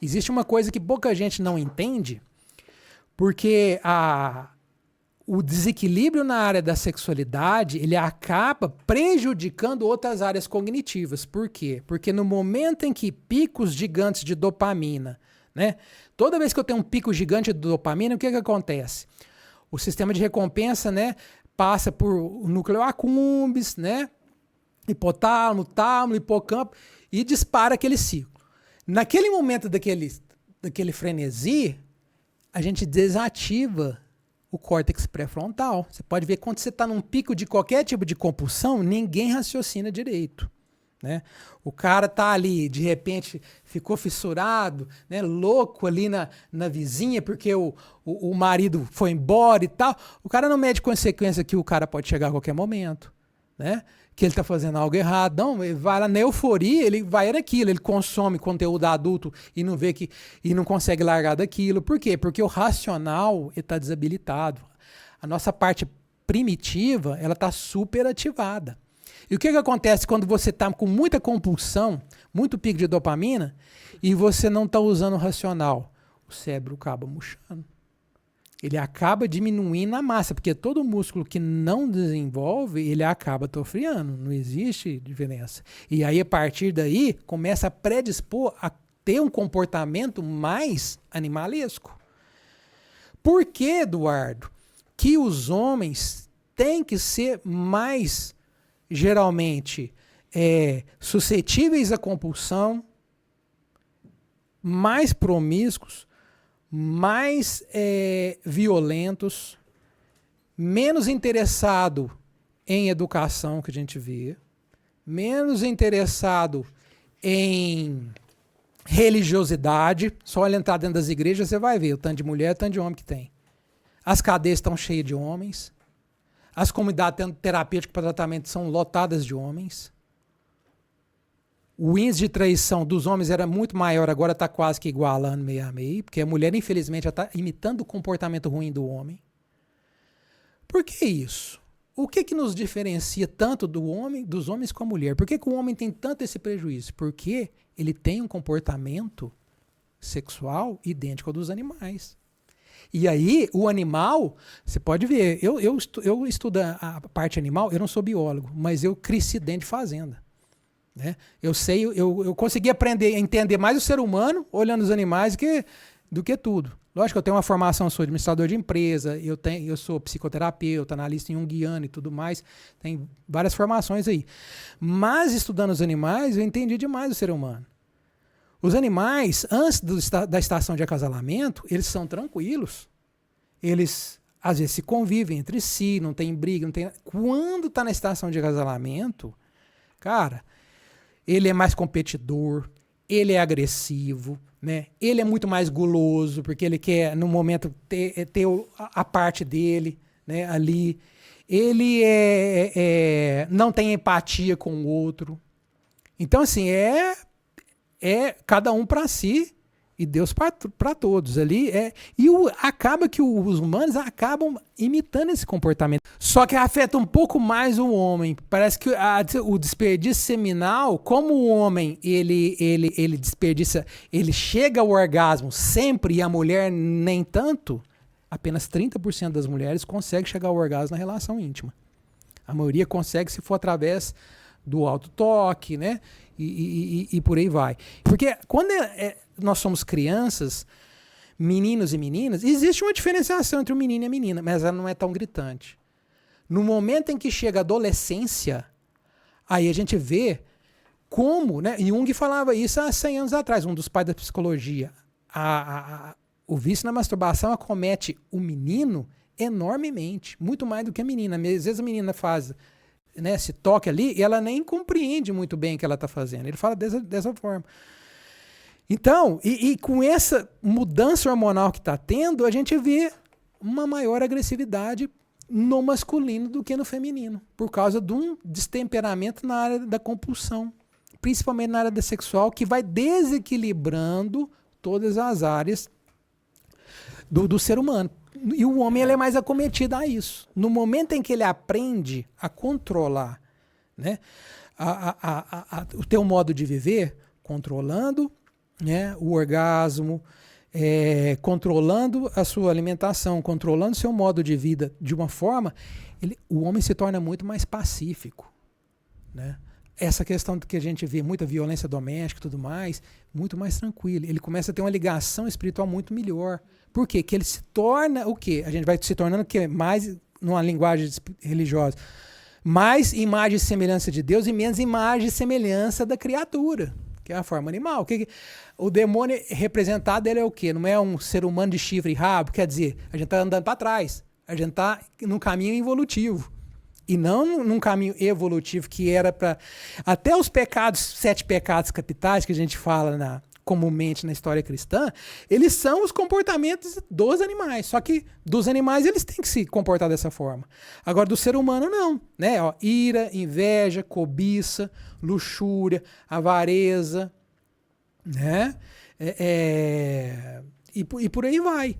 Existe uma coisa que pouca gente não entende, porque o desequilíbrio na área da sexualidade, ele acaba prejudicando outras áreas cognitivas. Por quê? Porque no momento em que picos gigantes de dopamina, né? Toda vez que eu tenho um pico gigante de dopamina, o que acontece? O sistema de recompensa, né, passa por o núcleo accumbens, né, hipotálamo, tálamo, hipocampo e dispara aquele ciclo. Naquele momento daquele frenesi, a gente desativa o córtex pré-frontal. Você pode ver que quando você está num pico de qualquer tipo de compulsão, ninguém raciocina direito. Né? O cara tá ali, de repente, ficou fissurado, né, louco ali na vizinha, porque o marido foi embora e tal. O cara não mede consequência que o cara pode chegar a qualquer momento, né? Que ele tá fazendo algo errado. Não, ele vai lá na euforia, ele vai naquilo, ele consome conteúdo adulto e não vê que e não consegue largar daquilo. Por quê? Porque o racional está desabilitado. A nossa parte primitiva, ela tá super ativada. E o que acontece quando você está com muita compulsão, muito pico de dopamina, e você não está usando o racional? O cérebro acaba murchando. Ele acaba diminuindo a massa, porque todo músculo que não desenvolve, ele acaba atrofiando. Não existe diferença. E aí, a partir daí, começa a predispor a ter um comportamento mais animalesco. Por que, Eduardo, que os homens têm que ser mais geralmente suscetíveis à compulsão, mais promíscuos, mais violentos, menos interessado em educação, que a gente vê, menos interessado em religiosidade? Só olha entrar dentro das igrejas, você vai ver o tanto de mulher, o tanto de homem que tem. As cadeias estão cheias de homens. As comunidades terapêuticas para tratamento são lotadas de homens. O índice de traição dos homens era muito maior, agora está quase que igualando meio a meio, porque a mulher, infelizmente, já está imitando o comportamento ruim do homem. Por que isso? O que nos diferencia tanto dos homens com a mulher? Por que o homem tem tanto esse prejuízo? Porque ele tem um comportamento sexual idêntico ao dos animais. E aí, o animal, você pode ver, eu estudo a parte animal, eu não sou biólogo, mas eu cresci dentro de fazenda. Né? Eu consegui aprender a entender mais o ser humano olhando os animais do que tudo. Lógico que eu tenho uma formação, sou administrador de empresa, eu sou psicoterapeuta, analista junguiano e tudo mais, tem várias formações aí. Mas estudando os animais, eu entendi demais o ser humano. Os animais, antes da estação de acasalamento, eles são tranquilos. Eles, às vezes, se convivem entre si, não tem briga, não tem... Quando está na estação de acasalamento, cara, ele é mais competidor, ele é agressivo, né? Ele é muito mais guloso, porque ele quer, no momento, ter a parte dele, né, ali. Ele não tem empatia com o outro. Então, assim, cada um para si e Deus para todos ali. Acaba que os humanos acabam imitando esse comportamento. Só que afeta um pouco mais o homem. Parece que o desperdício seminal, como o homem ele desperdiça, ele chega ao orgasmo sempre e a mulher nem tanto, apenas 30% das mulheres consegue chegar ao orgasmo na relação íntima. A maioria consegue se for através do autotoque, né? E por aí vai. Porque quando nós somos crianças, meninos e meninas, existe uma diferenciação entre o menino e a menina, mas ela não é tão gritante. No momento em que chega a adolescência, aí a gente vê como, né? Jung falava isso há 100 anos atrás, um dos pais da psicologia. O vício na masturbação acomete o menino enormemente, muito mais do que a menina. Às vezes a menina faz... Né, esse toque ali, e ela nem compreende muito bem o que ela está fazendo. Ele fala dessa forma. Então, com essa mudança hormonal que está tendo, a gente vê uma maior agressividade no masculino do que no feminino, por causa de um destemperamento na área da compulsão, principalmente na área da sexual, que vai desequilibrando todas as áreas do ser humano. E o homem ele é mais acometido a isso. No momento em que ele aprende a controlar, né, o teu modo de viver, controlando né, o orgasmo, controlando a sua alimentação, controlando seu modo de vida de uma forma, o homem se torna muito mais pacífico, né? Essa questão que a gente vê, muita violência doméstica e tudo mais, muito mais tranquilo. Ele começa a ter uma ligação espiritual muito melhor. Por quê? Que ele se torna o quê? A gente vai se tornando o quê? Mais, numa linguagem religiosa, mais imagem e semelhança de Deus e menos imagem e semelhança da criatura, que é a forma animal. O demônio representado ele é o quê? Não é um ser humano de chifre e rabo, quer dizer, a gente está andando para trás, a gente está num caminho evolutivo. E não num caminho evolutivo que era para... Até os pecados, 7 pecados capitais que a gente fala comumente na história cristã, eles são os comportamentos dos animais. Só que dos animais eles têm que se comportar dessa forma. Agora, do ser humano, não. Né? Ó, ira, inveja, cobiça, luxúria, avareza, né? E por aí vai.